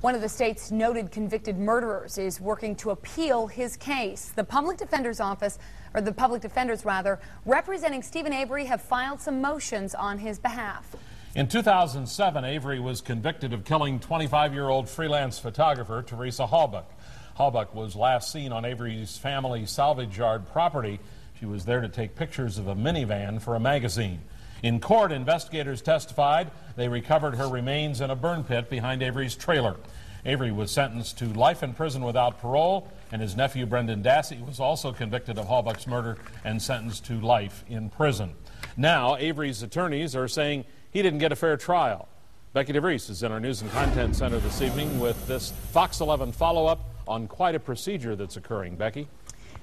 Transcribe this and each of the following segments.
One of the state's noted convicted murderers is working to appeal his case. The public defender's office, or the public defenders rather, representing Steven Avery have filed some motions on his behalf. In 2007, Avery was convicted of killing 25-year-old freelance photographer Teresa Halbach. Halbach was last seen on Avery's family salvage yard property. She was there to take pictures of a minivan for a magazine. In court, investigators testified they recovered her remains in a burn pit behind Avery's trailer. Avery was sentenced to life in prison without parole, and his nephew Brendan Dassey was also convicted of Halbach's murder and sentenced to life in prison. Now, Avery's attorneys are saying he didn't get a fair trial. Becky DeVries is in our News and Content Center this evening with this Fox 11 follow-up on quite a procedure that's occurring. Becky?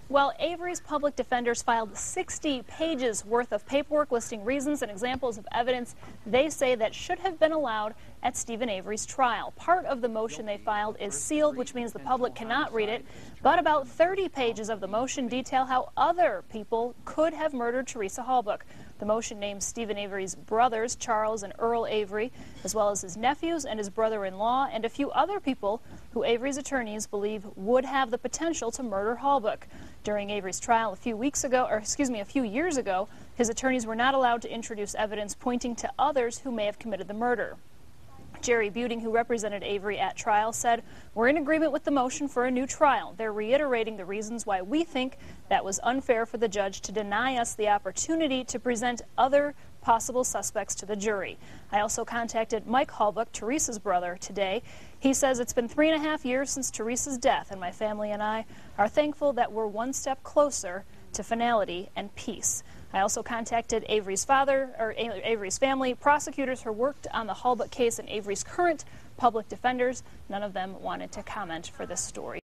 Well, Avery's public defenders filed 60 pages worth of paperwork listing reasons and examples of evidence they say that should have been allowed at Steven Avery's trial. Part of the motion they filed is sealed, which means the public cannot read it, but about 30 pages of the motion detail how other people could have murdered Teresa Halbach. The motion names Steven Avery's brothers, Charles and Earl Avery, as well as his nephews and his brother-in-law, and a few other people who Avery's attorneys believe would have the potential to murder Halbach. During Avery's trial a few years ago, his attorneys were not allowed to introduce evidence pointing to others who may have committed the murder. Jerry Buting, who represented Avery at trial, said, "We're in agreement with the motion for a new trial. They're reiterating the reasons why we think that was unfair for the judge to deny us the opportunity to present other possible suspects to the jury." I also contacted Mike Halbach, Teresa's brother, today. He says, "It's been 3.5 years since Teresa's death, and my family and I are thankful that we're one step closer to finality and peace." I also contacted Avery's family, prosecutors who worked on the Halbach case, and Avery's current public defenders. None of them wanted to comment for this story.